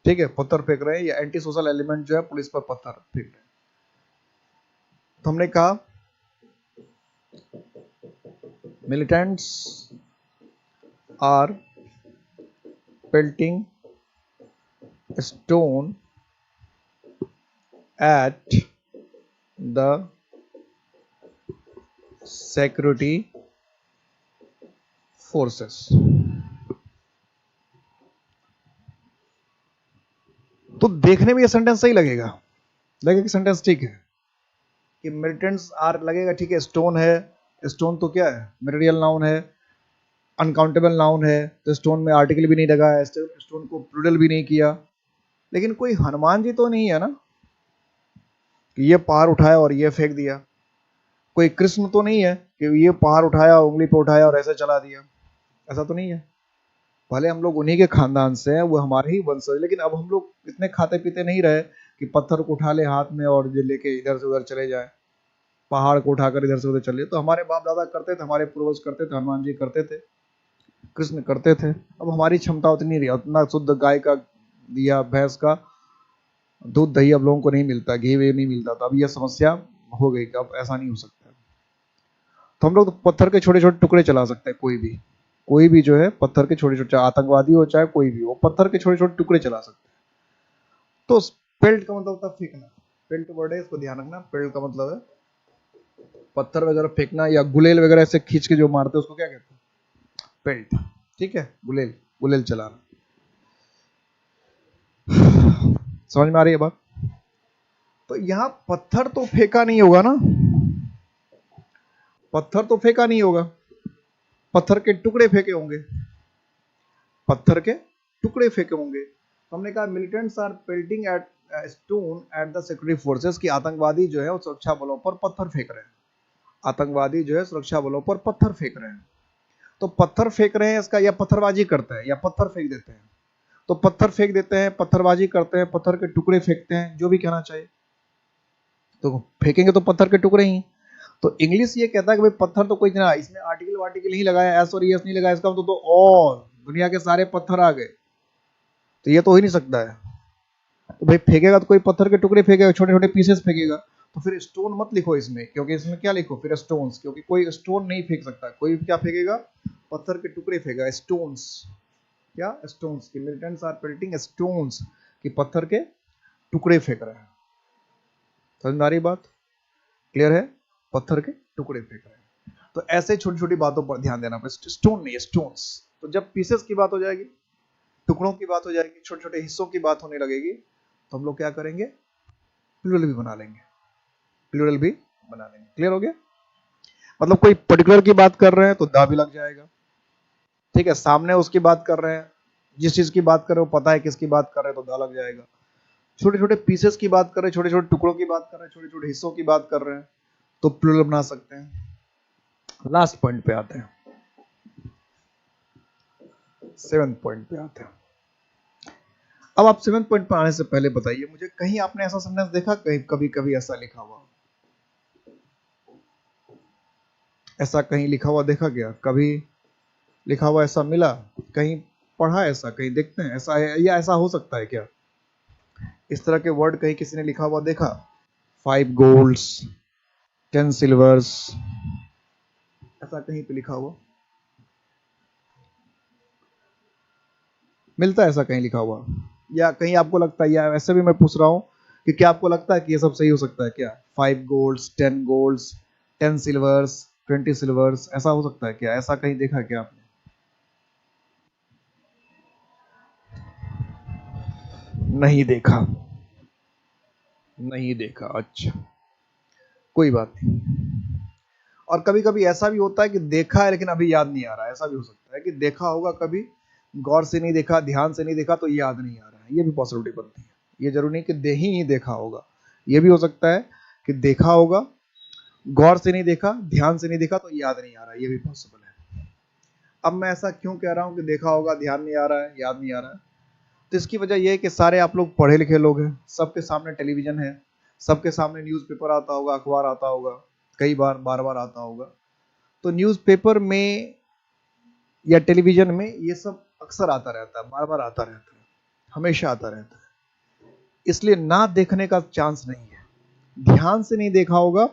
ठीक है, पत्थर फेंक रहे हैं, या एंटी सोशल एलिमेंट जो है पुलिस पर पत्थर फेंक रहे हैं, तो हमने कहा militants are pelting stone at the security forces। तो देखने में ये सेंटेंस सही लगेगा कि सेंटेंस ठीक है कि मिलिटेंट्स आर लगेगा, ठीक है, स्टोन है, स्टोन तो क्या है, मेटेरियल नाउन है, अनकाउंटेबल नाउन है, तो स्टोन में आर्टिकल भी नहीं लगा है, स्टोन को प्लूरल भी नहीं किया। लेकिन कोई हनुमान जी तो नहीं है ना कि ये पहाड़ उठाया और ये फेंक दिया, कोई कृष्ण तो नहीं है कि ये पहाड़ उठाया, उंगली पे उठाया और ऐसे चला दिया, ऐसा तो नहीं है। भले हम लोग उन्हीं के खानदान से हैं, वो हमारे ही वंशज, लेकिन अब हम लोग इतने खाते पीते नहीं रहे कि पत्थर को उठा ले हाथ में और लेके इधर से उधर चले जाए, पहाड़ को उठाकर इधर से उधर चले। तो हमारे बाप दादा करते थे, हमारे पूर्वज करते थे, हनुमान जी करते थे, कृष्ण करते थे। अब हमारी क्षमता उतनी रही, उतना शुद्ध गाय का दिया, भैंस का दूध दही अब लोगों को नहीं मिलता, घी वी नहीं मिलता, तो अब यह समस्या हो गई कि अब ऐसा नहीं हो सकता। तो हम लोग तो पत्थर के छोटे छोटे टुकड़े चला सकते हैं, कोई भी जो है पत्थर के छोटे छोटे, आतंकवादी हो चाहे कोई भी हो, पत्थर के छोटे छोटे टुकड़े चला सकते हैं। तो पेल्ट का मतलब होता है फेंकना, पेल्ट वर्ड है, इसको ध्यान रखना। पेल्ट का मतलब है पत्थर वगैरह फेंकना, या गुलेल वगैरह ऐसे खींच के जो मारते हैं उसको क्या कहते हैं, पेल्ट, ठीक है, गुलेल, गुलेल चलाना। समझ में आ रही है बात? तो यहां पत्थर तो फेंका नहीं होगा ना, पत्थर तो फेंका नहीं होगा, पत्थर के टुकड़े फेंके होंगे, पत्थर के टुकड़े फेंके होंगे। तो हमने कहा militants are pelting at stone at the security forces, की आतंकवादी जो है वो सुरक्षा बलों पर पत्थर फेंक रहे हैं, आतंकवादी जो है सुरक्षा बलों पर पत्थर फेंक रहे हैं। तो पत्थर फेंक रहे हैं इसका, या पत्थरबाजी करते हैं, या पत्थर फेंक देते हैं। तो पत्थर फेंक देते हैं, पत्थरबाजी करते हैं, पत्थर के टुकड़े फेंकते हैं, जो भी कहना चाहिए। तो फेंकेंगे तो पत्थर के टुकड़े ही। तो इंग्लिश ये कहता है कि भाई पत्थर तो कोई ना, इसमें आर्टिकल वार्टिकल नहीं लगाया, एस और यस नहीं लगाया, इसका तो और दुनिया के सारे पत्थर आ गए, तो ये तो हो ही नहीं सकता है। तो भाई फेंकेगा तो कोई पत्थर के टुकड़े फेंकेगा, छोटे छोटे पीसेस फेंकेगा, तो फिर स्टोन मत लिखो इसमें, क्योंकि इसमें क्या लिखो फिर स्टोन्स, क्योंकि कोई स्टोन नहीं फेंक सकता, कोई क्या फेंकेगा, पत्थर के टुकड़े फेंकेगा, स्टोन्स, क्या स्टोन्स, की मिलिटेंट्स आर पेल्टिंग स्टोन्स, की पत्थर के टुकड़े फेंक रहे हैं। समझ में आ रही बात? क्लियर है? पत्थर के टुकड़े फेंक रहे हैं। तो ऐसे छोटी छोटी बातों पर ध्यान देना, स्टोन नहीं, स्टोन्स। तो जब पीसेस की बात हो जाएगी, टुकड़ों की बात हो जाएगी, छोटे छोटे हिस्सों की बात होने लगेगी, तो हम लोग क्या करेंगे, प्लूरल भी बना लेंगे, प्लूरल भी बना लेंगे। क्लियर हो गया? मतलब कोई पर्टिकुलर की बात कर रहे हैं तो दा भी लग जाएगा, ठीक है, सामने उसकी बात कर रहे हैं, जिस चीज की बात कर रहे हो पता है किसकी बात कर रहे हैं, तो दा लग जाएगा। छोटे छोटे पीसेस की बात कर रहे हैं, छोटे छोटे टुकड़ों की बात कर रहे हैं, छोटे छोटे हिस्सों की बात कर रहे हैं, तो प्लूरल बना सकते हैं। लास्ट पॉइंट पे आते हैं, 7th पॉइंट पे आते हैं। अब आप 7th पॉइंट पे आने से पहले बताइए मुझे, कहीं आपने ऐसा सेंटेंस देखा, कहीं कभी कभी ऐसा लिखा हुआ, ऐसा कहीं लिखा हुआ देखा क्या, कभी लिखा हुआ ऐसा मिला, कहीं पढ़ा ऐसा, कहीं देखते हैं ऐसा है, या ऐसा हो सकता है क्या, इस तरह के वर्ड कहीं किसी ने लिखा हुआ देखा, 5 गोल्ड्स 10 सिल्वर्स, ऐसा कहीं पे लिखा हुआ मिलता है, ऐसा कहीं लिखा हुआ? या कहीं आपको लगता है, या वैसे भी मैं पूछ रहा हूं कि क्या आपको लगता है कि ये सब सही हो सकता है क्या, 5 गोल्ड्स 10 गोल्ड्स 10 सिल्वर्स 20 सिल्वर्स, ऐसा हो सकता है क्या, ऐसा कहीं देखा क्या आपने? नहीं देखा, नहीं देखा, अच्छा कोई बात नहीं। और कभी कभी ऐसा भी होता है कि देखा है लेकिन अभी याद नहीं आ रहा है, ऐसा भी हो सकता है कि देखा होगा कभी, गौर से नहीं देखा, ध्यान से नहीं देखा तो याद नहीं आ रहा है, ये भी पॉसिबिलिटी बनती है। ये जरूरी नहीं कि ही देखा होगा, ये भी हो सकता है कि देखा होगा, गौर से नहीं देखा, ध्यान से नहीं देखा तो याद नहीं आ रहा है, ये भी पॉसिबल है। अब मैं ऐसा क्यों कह रहा हूं कि देखा होगा, ध्यान नहीं आ रहा है, याद नहीं आ रहा है? तो इसकी वजह यह है कि सारे आप लोग पढ़े लिखे लोग हैं, सबके सामने टेलीविजन है, सबके सामने न्यूज़पेपर आता होगा, अखबार आता होगा, कई बार बार बार आता होगा। तो न्यूज़पेपर में या टेलीविजन में ये सब अक्सर आता रहता है, बार बार आता रहता है, हमेशा आता रहता है, इसलिए ना देखने का चांस नहीं है। ध्यान से नहीं देखा होगा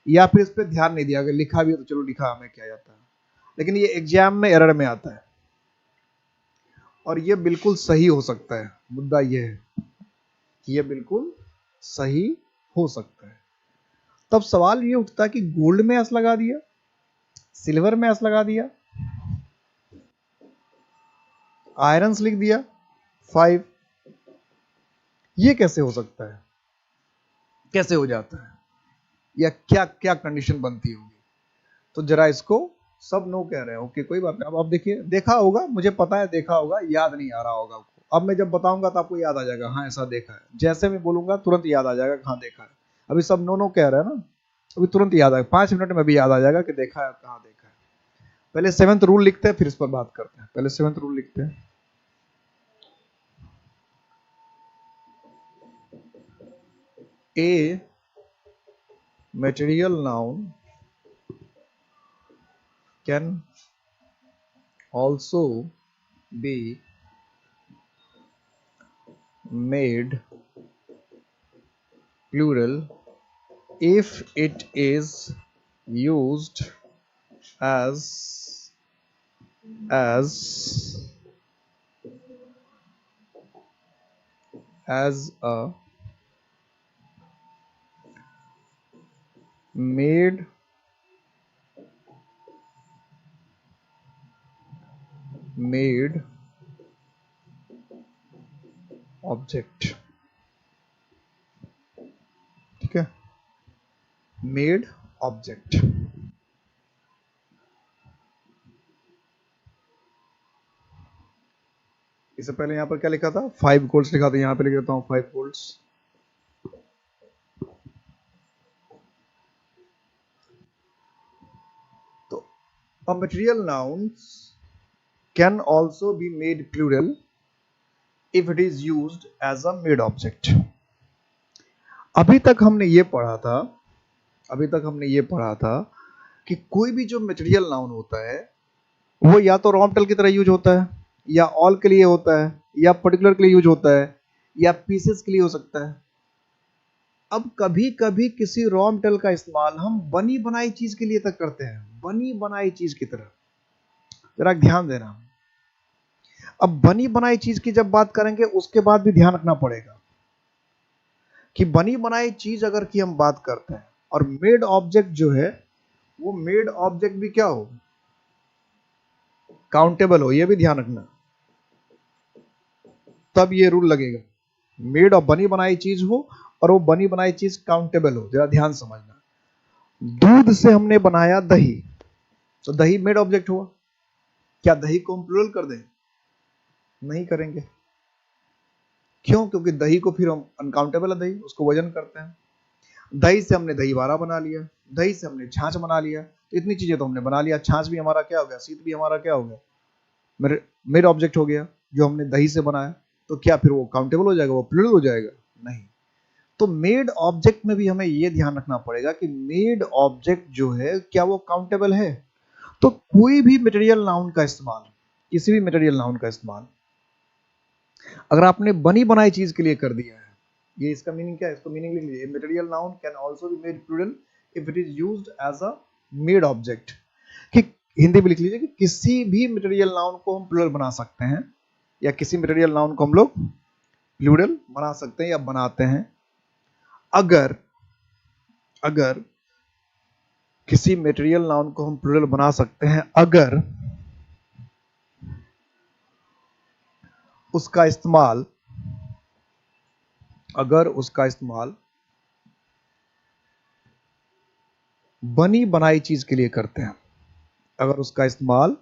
या फिर इस पर ध्यान नहीं दिया, अगर लिखा भी है तो चलो लिखा, हमें क्या जाता है, लेकिन ये एग्जाम में एरर में आता है और ये बिल्कुल सही हो सकता है। मुद्दा ये है कि ये बिल्कुल सही हो सकता है। तब सवाल ये उठता है कि गोल्ड में एस लगा दिया, सिल्वर में एस लगा दिया, आयरन्स लिख दिया 5, ये कैसे हो सकता है, कैसे हो जाता है, या क्या क्या कंडीशन बनती होगी? तो जरा इसको सब नो कह रहे हैं, ओके कोई बात नहीं। अब आप देखिए, देखा होगा, मुझे पता है देखा होगा, याद नहीं आ रहा होगा आपको। अब मैं जब बताऊंगा तो आपको याद आ जाएगा, हाँ ऐसा देखा है, जैसे मैं बोलूंगा तुरंत याद आ जाएगा, हाँ देखा है। अभी सब नो नो कह रहे हैं ना, अभी तुरंत याद आएगा, 5 मिनट में भी याद आ जाएगा कि देखा है, कहाँ देखा है। पहले 7th रूल लिखते हैं, फिर इस पर बात करते हैं। पहले 7th रूल लिखते हैं। A material noun can also be made plural if it is used as a made object. ठीक है, मेड ऑब्जेक्ट। इससे पहले यहां पर क्या लिखा था, 5 गोल्स लिखा था, यहां पे लिख देता हूं 5 गोल्स। तो a material nouns can also be made plural if it is used as a made object। अभी तक हमने ये पढ़ा था, अभी तक हमने ये पढ़ा था कि कोई भी जो मटेरियल नाउन होता है वो या तो रॉ मटेरियल की तरह यूज होता है, या ऑल के लिए होता है, या पर्टिकुलर के लिए यूज होता है, या पीसेस के लिए हो सकता है। अब कभी कभी किसी रॉ मटेरियल का इस्तेमाल हम बनी बनाई चीज के लिए तक करते हैं, बनी बनाई चीज की तरह। जरा ध्यान देना, अब बनी बनाई चीज की जब बात करेंगे उसके बाद भी ध्यान रखना पड़ेगा कि बनी बनाई चीज अगर की हम बात करते हैं और मेड ऑब्जेक्ट जो है वो मेड ऑब्जेक्ट भी क्या हो, काउंटेबल हो, ये भी ध्यान रखना, तब ये रूल लगेगा। मेड और बनी बनाई चीज हो और वो बनी बनाई चीज काउंटेबल हो। जरा ध्यान समझना, दूध से हमने बनाया दही, तो दही मेड ऑब्जेक्ट हुआ। क्या दही को हम प्लुरल कर दें? नहीं करेंगे। क्यों? क्योंकि दही को फिर हम अनकाउंटेबल है, दही उसको वजन करते हैं। दही से हमने दही बारा बना लिया, दही से हमने छाछ बना लिया, तो इतनी चीजें तो हमने बना लिया। छाछ भी हमारा क्या हो गया, शीत भी हमारा क्या हो गया, मेड ऑब्जेक्ट हो गया जो हमने दही से बनाया। तो क्या फिर वो काउंटेबल हो जाएगा, वो प्लुरल हो जाएगा? नहीं। तो मेड ऑब्जेक्ट में भी हमें ये ध्यान रखना पड़ेगा कि मेड ऑब्जेक्ट जो है क्या वो काउंटेबल है। तो कोई भी मटेरियल नाउन का इस्तेमाल, किसी भी मटेरियल नाउन का इस्तेमाल अगर आपने बनी बनाई चीज के लिए कर दिया है, ये इसका मीनिंग क्या है, इसको मीनिंग लिख लीजिए। Material noun can also be made plural if it is used as a made object. कि हिंदी में लिख लीजिए कि किसी भी मटेरियल नाउन को हम प्लुरल बना सकते हैं, या किसी मटेरियल नाउन को हम लोग प्लुरल बना सकते हैं या बनाते हैं अगर अगर किसी मटेरियल नाउन को हम प्लुरल बना सकते हैं अगर उसका इस्तेमाल अगर उसका इस्तेमाल बनी बनाई चीज के लिए करते हैं, अगर उसका इस्तेमाल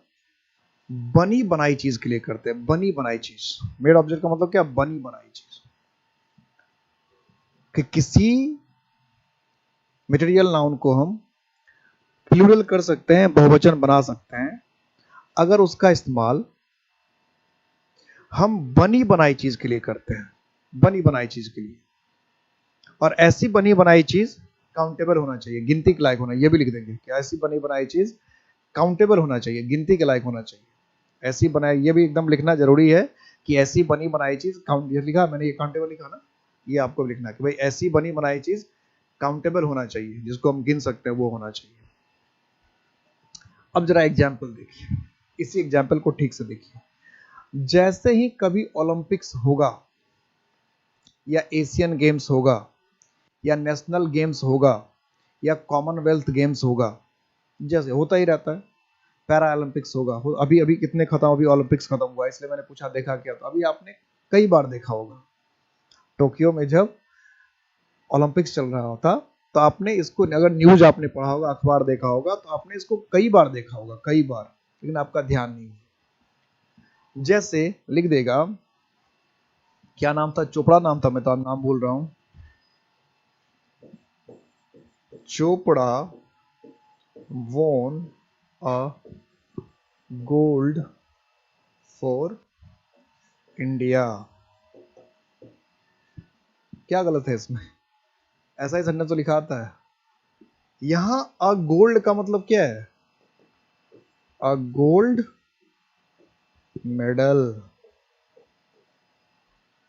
बनी बनाई चीज के लिए करते हैं, बनी बनाई चीज, मेड ऑब्जेक्ट का मतलब क्या, बनी बनाई चीज, कि किसी मटेरियल नाउन को हम प्लूरल कर सकते हैं, बहुवचन बना सकते हैं, अगर उसका इस्तेमाल हम बनी बनाई चीज के लिए करते हैं, बनी बनाई चीज के लिए, और ऐसी बनी बनाई चीज काउंटेबल होना चाहिए, गिनती के लायक होना, ये भी लिख देंगे कि ऐसी बनी बनाई चीज काउंटेबल होना चाहिए, गिनती के लायक होना चाहिए, ऐसी बनाई, ये भी एकदम लिखना जरूरी है कि ऐसी बनी बनाई चीज काउंट, ये लिखा मैंने, ये काउंटेबल लिखा ना, ये आपको लिखना है कि भाई ऐसी बनी बनाई चीज काउंटेबल होना चाहिए, जिसको हम गिन सकते हैं वो होना चाहिए। अब जरा एग्जाम्पल देखिए, इसी एग्जाम्पल को ठीक से देखिए। जैसे ही कभी ओलंपिक्स होगा या एशियन गेम्स होगा या नेशनल गेम्स होगा या कॉमनवेल्थ गेम्स होगा, जैसे होता ही रहता है, पैरा ओलंपिक्स होगा, अभी अभी कितने खत्म, अभी ओलंपिक्स खत्म हुआ, इसलिए मैंने पूछा देखा क्या, तो अभी आपने कई बार देखा होगा, टोक्यो में जब ओलंपिक्स चल रहा होता तो आपने इसको, अगर न्यूज आपने पढ़ा होगा, अखबार देखा होगा, तो आपने इसको कई बार देखा होगा, कई बार, लेकिन आपका ध्यान नहीं। जैसे लिख देगा, क्या नाम था, चोपड़ा नाम था, मैं तो नाम भूल रहा हूं, Chopra won a gold for India. क्या गलत है इसमें, ऐसा ही सेंटेंस तो लिखा आता है। यहां अ गोल्ड का मतलब क्या है, अ गोल्ड मेडल,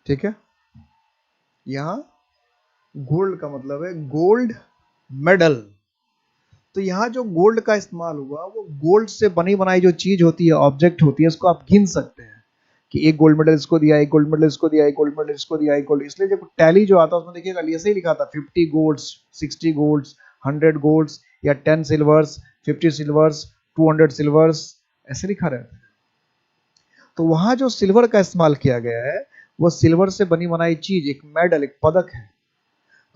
ठीक है, यहां गोल्ड का मतलब है गोल्ड मेडल। तो यहां जो गोल्ड का इस्तेमाल हुआ, वो गोल्ड से बनी बनाई जो चीज होती है, ऑब्जेक्ट होती है, उसको आप गिन सकते हैं कि एक गोल्ड मेडल इसको दिया, एक गोल्ड मेडल इसको दिया, एक गोल्ड मेडल इसको दिया, एक गोल्ड, इसलिए जब टैली जो आता है उसमें देखिएगा ऐसे ही लिखा था 50 गोल्ड्स, 60 गोल्ड्स, 100 गोल्ड्स, या 10 सिल्वर्स, 50 सिल्वर्स, 200 सिल्वर्स, ऐसे लिखा रहता है। तो वहां जो सिल्वर का इस्तेमाल किया गया है, वो सिल्वर से बनी बनाई चीज, एक मेडल, एक पदक है।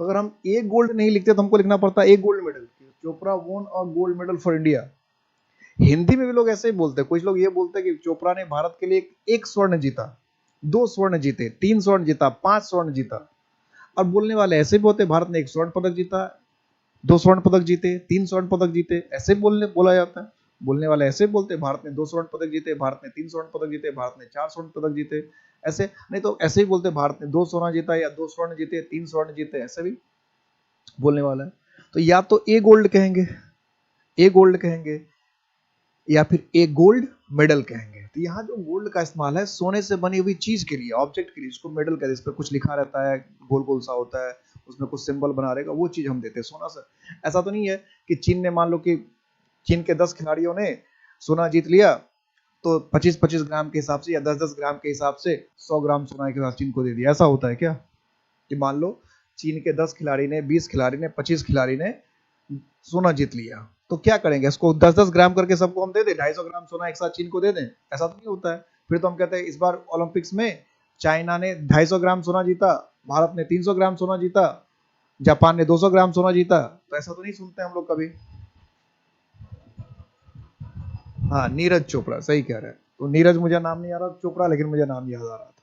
तो अगर हम एक गोल्ड नहीं लिखते तो हमको लिखना पड़ता है एक गोल्ड मेडल, चोपड़ा वोन और gold medal for India. Hindi में भी लोग ऐसे ही बोलते हैं, कुछ लोग ये बोलते हैं कि चोपड़ा ने भारत के लिए एक स्वर्ण जीता, 2 स्वर्ण जीते, 3 स्वर्ण जीता, 5 स्वर्ण जीता। और बोलने वाले ऐसे भी होते हैं, भारत ने 1 स्वर्ण पदक जीता, 2 स्वर्ण पदक जीते, 3 स्वर्ण पदक जीते, ऐसे बोला जाता है। बोलने वाले ऐसे बोलते हैं, भारत ने 2 स्वर्ण पदक जीते, भारत ने 3 स्वर्ण पदक जीते, भारत ने 4 स्वर्ण पदक जीते, ऐसे नहीं तो ऐसे ही बोलते भारत ने 2 स्वर्ण जीता या 2 स्वर्ण जीते, 3 स्वर्ण जीते, ऐसे भी बोलने वाला है। तो या तो ए गोल्ड कहेंगे, ए गोल्ड कहेंगे, या फिर ए गोल्ड मेडल कहेंगे। तो यहाँ जो गोल्ड का इस्तेमाल है सोने से बनी हुई चीज के लिए, ऑब्जेक्ट के लिए, जिसको मेडल कहते हैं, इस पर कुछ लिखा रहता है, गोल गोल सा होता है, उसमें कुछ सिंबल बना रहेगा, वो चीज हम देते हैं सोना से। ऐसा तो नहीं है कि चीन ने, मान लो कि चीन के 10 खिलाड़ियों ने सोना जीत लिया, तो 25-25 ग्राम के हिसाब से या 10-10 ग्राम के हिसाब से 100 ग्राम सोना के साथ चीन को दे दिया, ऐसा होता है क्या? कि मान लो चीन के 10 खिलाड़ी ने, 20 खिलाड़ी ने, 25 खिलाड़ी ने सोना जीत लिया, तो क्या करेंगे, इसको 10-10 ग्राम करके सबको हम दे दें, 250 ग्राम सोना एक साथ चीन को दे दें? ऐसा तो नहीं होता है। फिर तो हम कहते हैं इस बार ओलंपिक्स में चाइना ने 250 ग्राम सोना जीता, भारत ने 300 ग्राम सोना जीता, जापान ने 200 ग्राम सोना जीता, तो ऐसा तो नहीं सुनते हम लोग कभी। हाँ, नीरज चोपड़ा, सही कह रहे हैं। तो नीरज मुझे नाम नहीं आ रहा, चोपड़ा लेकिन मुझे नाम याद आ रहा था।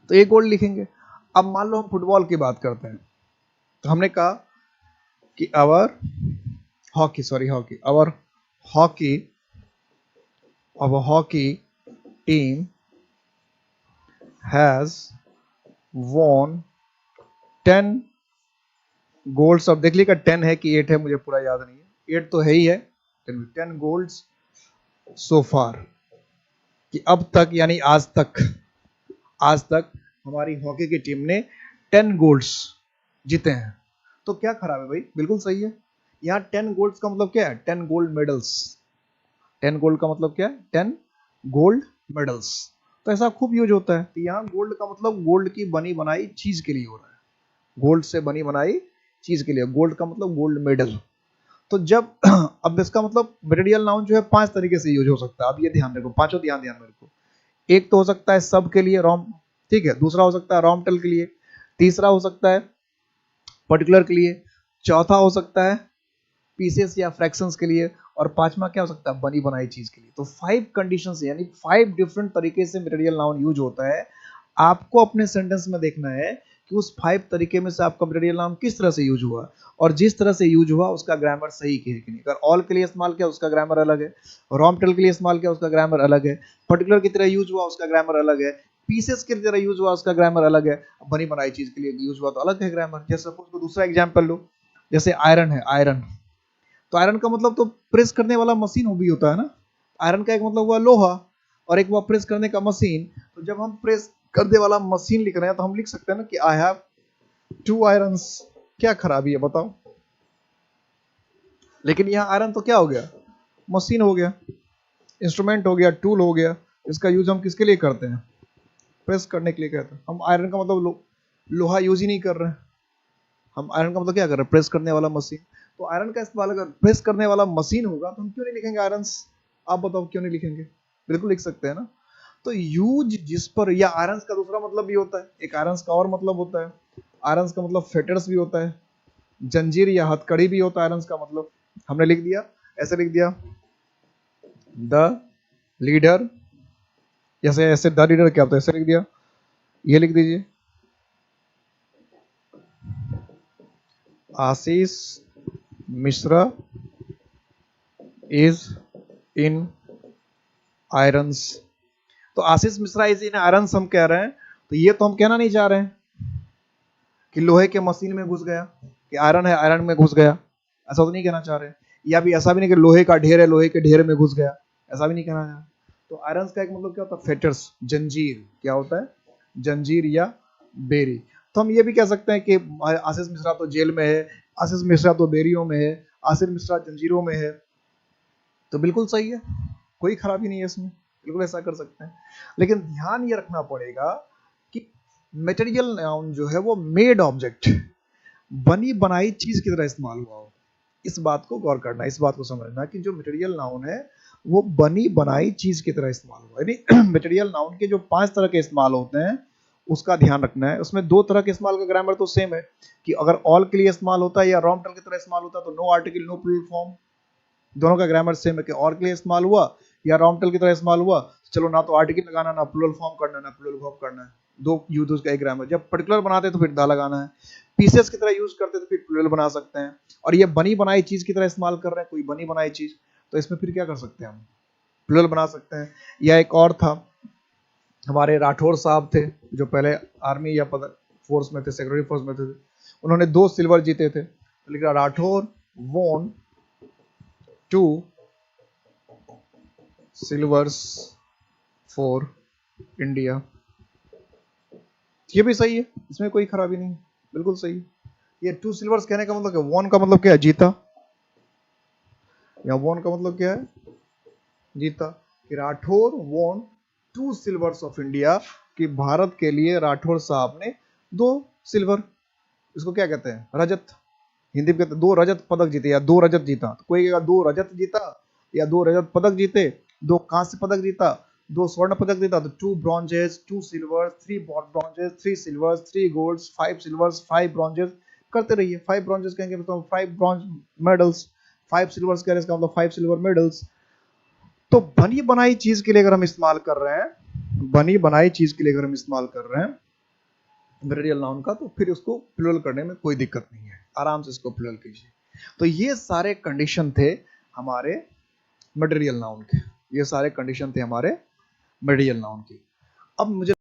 तो एक गोल्ड लिखेंगे। अब मान लो हम फुटबॉल की बात करते हैं, तो हमने कहा कि our hockey team has won 10 golds. अब देख लीजिएगा 10 है कि 8 है, मुझे पूरा याद नहीं है, 8 तो है ही है, 10 गोल्ड्स सो फार, कि अब तक, यानी आज तक हमारी हॉकी की टीम ने 10 गोल्ड्स जीते हैं। तो क्या खराब है भाई, बिल्कुल सही है। यहाँ 10 गोल्ड्स का मतलब क्या है, 10 गोल्ड मेडल्स। 10 गोल्ड का मतलब क्या है, 10 गोल्ड मेडल्स। तो ऐसा खूब यूज होता है। तो यहाँ गोल्ड का मतलब गोल्ड की बनी बनाई चीज के लिए हो रहा है, गोल्ड से बनी बनाई चीज के लिए, गोल्ड का मतलब गोल्ड मेडल। तो जब अब इसका मतलब मटेरियल नाउन जो है 5 तरीके से यूज हो सकता है। अब ये ध्यान रखो, पांचों ध्यान मेरे को। एक तो हो सकता है सब के लिए, रॉम, ठीक है। दूसरा हो सकता है रॉ मटेरियल के लिए, तीसरा हो सकता है पर्टिकुलर के लिए, चौथा हो सकता है पीसेस या फ्रैक्शंस के लिए, और पांचवा क्या हो सकता है बनी बनाई चीज के लिए। तो 5 कंडीशंस यानी 5 डिफरेंट तरीके से मटेरियल नाउन यूज होता है। आपको अपने सेंटेंस में देखना है कि उस 5 तरीके में से आपका मटेरियल नाउन किस तरह से यूज हुआ, और जिस तरह से यूज हुआ उसका ग्रामर सही है कि नहीं। अगर ऑल के लिए इस्तेमाल किया उसका ग्रामर अलग है, रॉ मटेरियल के लिए इस्तेमाल किया उसका ग्रामर अलग है, पर्टिकुलर की तरह यूज हुआ उसका ग्रामर अलग है, पीसेस की तरह यूज हुआ उसका ग्रामर अलग है, बनी बनाई चीज के लिए यूज हुआ तो अलग है ग्रामर। जैसे सपोज दूसरा एग्जांपल लो, जैसे आयरन है, आयरन, तो आयरन का मतलब तो प्रेस करने वाला मशीन हो भी होता है ना। आयरन का एक मतलब हुआ लोहा और एक हुआ प्रेस करने का मशीन। तो जब हम प्रेस करने वाला मशीन लिख रहे हैं तो हम लिख सकते हैं ना कि आई हैव 2 आयरन्स। क्या खराबी है बताओ। लेकिन यहाँ आयरन तो क्या हो गया, मशीन हो गया, इंस्ट्रूमेंट हो गया, टूल हो गया। इसका यूज हम किसके लिए करते हैं, प्रेस करने के लिए कहते हैं। हम आयरन का मतलब लोहा यूज ही नहीं कर रहे हैं, हम आयरन का मतलब क्या कर रहे हैं, प्रेस करने वाला मशीन। तो आयरन का इस्तेमाल अगर प्रेस करने वाला मशीन होगा तो हम क्यों नहीं लिखेंगे आयरन्स। आप बताओ क्यों नहीं लिखेंगे, बिल्कुल लिख सकते हैं ना। तो यूज जिस पर, या आयरन्स का दूसरा मतलब भी होता है, एक आयरन्स का और मतलब होता है, आयरन्स का मतलब फेटर्स भी होता है, जंजीर या हथकड़ी भी होता है आयरन्स का मतलब। हमने लिख दिया, ऐसे लिख दिया द लीडर, जैसे ऐसे द लीडर क्या होता है, ऐसे लिख दिया, ये लिख दीजिए Ashish Mishra is in irons. तो Ashish Mishra is in irons हम कह रहे हैं, तो ये तो हम कहना नहीं चाह रहे हैं कि लोहे के मशीन में घुस गया, कि आयरन है आयरन में घुस गया, ऐसा तो नहीं कहना चाह रहे। या भी ऐसा भी नहीं कि लोहे का ढेर है लोहे के ढेर में घुस गया, ऐसा भी नहीं कहना चाह रहे। तो आयरन्स का एक मतलब क्या होता है, फेटर्स, जंजीर, क्या होता है, जंजीर या बेरी। तो हम ये भी कह सकते हैं कि आशीष मिश्रा तो जेल में है, आशीष मिश्रा तो बेरियों में है, आशीष मिश्रा जंजीरों में है। तो बिल्कुल सही है, कोई खराबी नहीं है इसमें, बिल्कुल ऐसा कर सकते हैं। लेकिन ध्यान ये रखना पड़ेगा कि मटेरियल नाउन जो है वो मेड ऑब्जेक्ट, बनी बनाई चीज की तरह इस्तेमाल हुआ हो। इस बात को गौर करना, इस बात को समझना कि जो मटेरियल नाउन है वो बनी बनाई चीज की तरह इस्तेमाल हुआ। यानी मटेरियल नाउन के जो 5 तरह के इस्तेमाल होते हैं उसका ध्यान रखना है। उसमें 2 तरह के इस्तेमाल का ग्रामर तो सेम है, कि अगर ऑल के लिए इस्तेमाल होता है या रॉ मटेरियल की तरह इस्तेमाल होता है तो no article no plural form, दोनों का ग्रामर सेम है कि और के लिए इस्तेमाल हुआ या रॉ मटेरियल की तरह इस्तेमाल हुआ, चलो ना तो आर्टिकल लगाना, ना प्लूरल फॉर्म करना, ना प्लूरल वर्ब करना है, 2 यूज का एक ग्रामर। जब पर्टिकुलर बनाते हैं तो फिर दा लगाना है, पीसेस की तरह यूज करते हैं तो फिर प्लूरल बना सकते हैं, और ये बनी बनाई चीज की तरह इस्तेमाल कर रहे हैं, कोई बनी बनाई चीज, तो इसमें फिर क्या कर सकते हैं हम, प्लूरल बना सकते हैं। या एक और था, हमारे राठौर साहब थे जो पहले आर्मी या फोर्स में थे, सेक्रेटरी फोर्स में थे, उन्होंने 2 सिल्वर जीते थे, तो लिखा राठौर वोन 2 सिल्वर्स फॉर इंडिया। ये भी सही है, इसमें कोई खराबी नहीं, बिल्कुल सही है। ये 2 सिल्वर्स कहने का मतलब क्या, वॉन का मतलब क्या है, जीता, या वॉन का मतलब क्या है, जीता। कि Rathore won 2 silvers of India, कि भारत के लिए राठौर साहब ने 2 सिल्वर, इसको क्या कहते हैं, रजत, हिंदी में कहते हैं 2 रजत पदक जीते या 2 रजत जीता। तो कोई कहेगा 2 रजत जीता या 2 रजत पदक जीते, 2 कांस्य पदक जीता, 2 स्वर्ण पदक जीता, तो 2 ब्रॉन्जेस, 2 सिल्वर, 3 ब्रॉन्जेस, 3 सिल्वर्स, 3 गोल्ड्स, 5 सिल्वर्स, 5 ब्रॉन्जेस, करते रहिए। 5 ब्रॉन्जेस कहेंगे तो 5 ब्रॉन्ज मेडल्स, 5 सिल्वर्स कह रहे हैं इसका मतलब 5 सिल्वर मेडल्स। तो बनी बनाई चीज के लिए अगर हम इस्तेमाल कर रहे हैं, बनी बनाई चीज के लिए अगर हम इस्तेमाल कर रहे हैं मटेरियल नाउन का, तो फिर उसको प्लूरल करने में कोई दिक्कत नहीं है, आराम से इसको प्लूरल कीजिए। तो ये सारे कंडीशन थे हमारे मटेरियल नाउन के, ये सारे कंडीशन थे हमारे मटेरियल नाउन की। अब मुझे